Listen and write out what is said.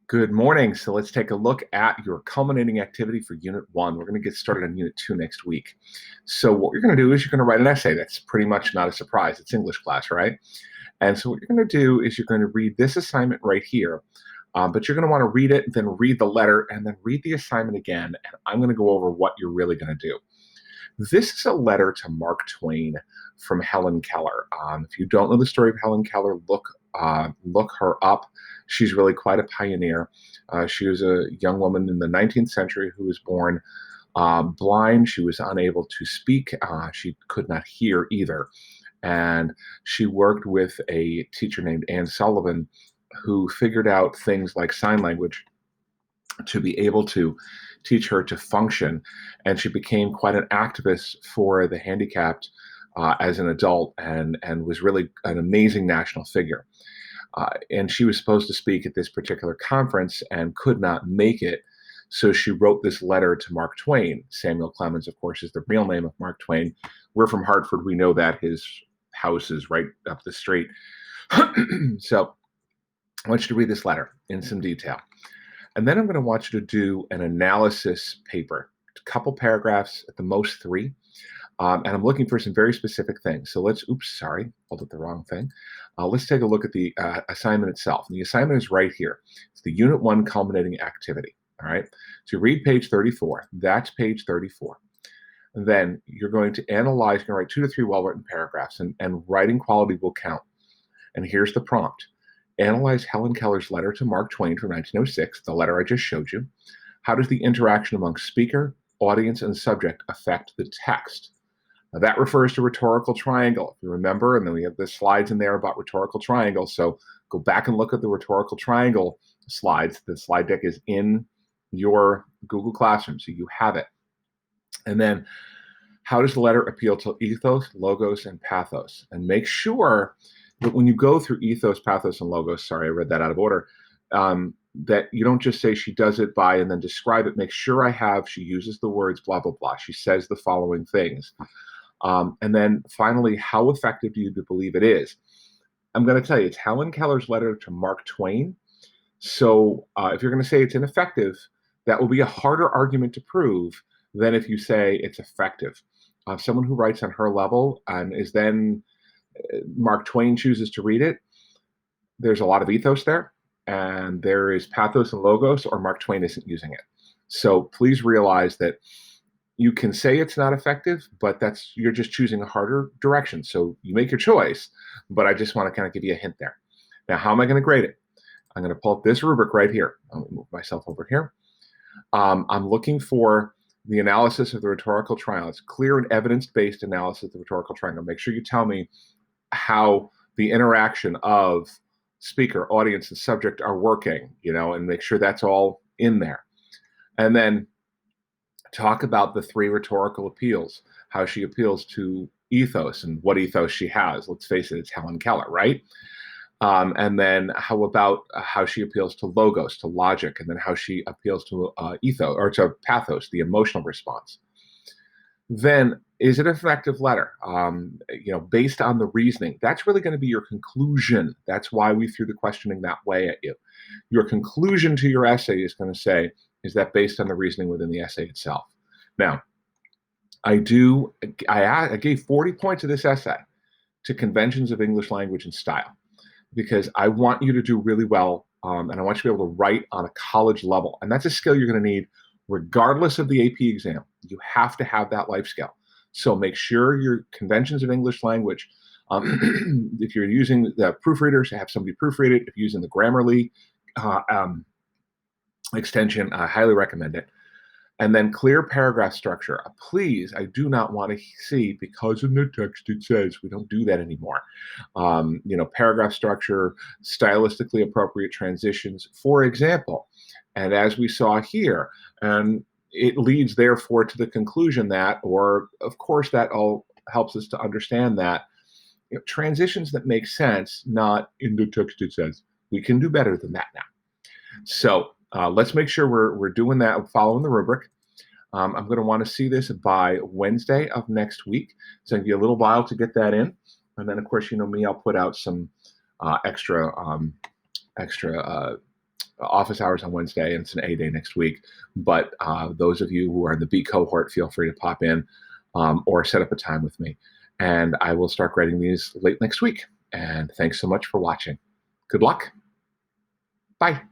Good morning. So let's take a look at your culminating activity for Unit 1. We're going to get started on Unit 2 next week. So what you're going to do is you're going to write an essay. That's pretty much not a surprise. It's English class, right? And so what you're going to do is you're going to read this assignment right here, but you're going to want to read it, then read the letter, and then read the assignment again. And I'm going to go over what you're really going to do. This is a letter to Mark Twain from Helen Keller. If you don't know the story of Helen Keller, look her up. She's really quite a pioneer. She was a young woman in the 19th century who was born blind. She was unable to speak. She could not hear either. And she worked with a teacher named Anne Sullivan who figured out things like sign language to be able to teach her to function. And she became quite an activist for the handicapped as an adult and was really an amazing national figure. And she was supposed to speak at this particular conference and could not make it. So she wrote this letter to Mark Twain. Samuel Clemens, of course, is the real name of Mark Twain. We're from Hartford. We know that his house is right up the street. So I want you to read this letter in some detail. And then I'm going to want you to do an analysis paper, a couple paragraphs, at the most 3. And I'm looking for some very specific things. So pulled up the wrong thing. Let's take a look at the assignment itself. And the assignment is right here. It's the Unit 1 culminating activity. All right. So you read page 34. That's page 34. And then you're going to analyze, you're going to write 2 to 3 well-written paragraphs, and writing quality will count. And here's the prompt. Analyze Helen Keller's letter to Mark Twain from 1906, the letter I just showed you. How does the interaction among speaker, audience, and subject affect the text? Now, that refers to rhetorical triangle, if you remember, and then we have the slides in there about rhetorical triangle. So go back and look at the rhetorical triangle slides. The slide deck is in your Google Classroom, so you have it. And then how does the letter appeal to ethos, logos, and pathos? And make sure that when you go through ethos, pathos, and logos, sorry, I read that out of order, that you don't just say she does it by and then describe it. Make sure she uses the words blah, blah, blah. She says the following things. And then finally, how effective do you believe it is? I'm going to tell you, it's Helen Keller's letter to Mark Twain. So if you're going to say it's ineffective, that will be a harder argument to prove than if you say it's effective. Someone who writes on her level and is then Mark Twain chooses to read it, there's a lot of ethos there, and there is pathos and logos, or Mark Twain isn't using it. So please realize that you can say it's not effective, but you're just choosing a harder direction. So you make your choice, but I just want to kind of give you a hint there. Now, how am I going to grade it? I'm going to pull up this rubric right here. I'll move myself over here. I'm looking for the analysis of the rhetorical triangle. It's clear and evidence-based analysis of the rhetorical triangle. Make sure you tell me how the interaction of speaker, audience, and subject are working, and make sure that's all in there. And then talk about the 3 rhetorical appeals, how she appeals to ethos and what ethos she has. Let's face it, it's Helen Keller, right? And then how about how she appeals to logos, to logic, and then how she appeals to ethos, or to pathos, the emotional response. Then, is it an effective letter? Based on the reasoning, that's really going to be your conclusion. That's why we threw the questioning that way at you. Your conclusion to your essay is going to say, is that based on the reasoning within the essay itself? Now, I gave 40 points of this essay to conventions of English language and style, because I want you to do really well, and I want you to be able to write on a college level. And that's a skill you're going to need regardless of the AP exam. You have to have that life skill. So make sure your conventions of English language, if you're using the proofreaders, have somebody proofread it. If you're using the Grammarly extension, I highly recommend it. And then clear paragraph structure. Please, I do not want to see, because in the text it says, we don't do that anymore. Paragraph structure, stylistically appropriate transitions, for example. And as we saw here, and it leads therefore to the conclusion that, or of course that all helps us to understand that, transitions that make sense, not in the text it says. We can do better than that now. So let's make sure we're doing that, following the rubric. I'm going to want to see this by Wednesday of next week. So it'll be a little while to get that in. And then, of course, me, I'll put out some extra office hours on Wednesday, and it's an A day next week. But those of you who are in the B cohort, feel free to pop in or set up a time with me. And I will start grading these late next week. And thanks so much for watching. Good luck. Bye.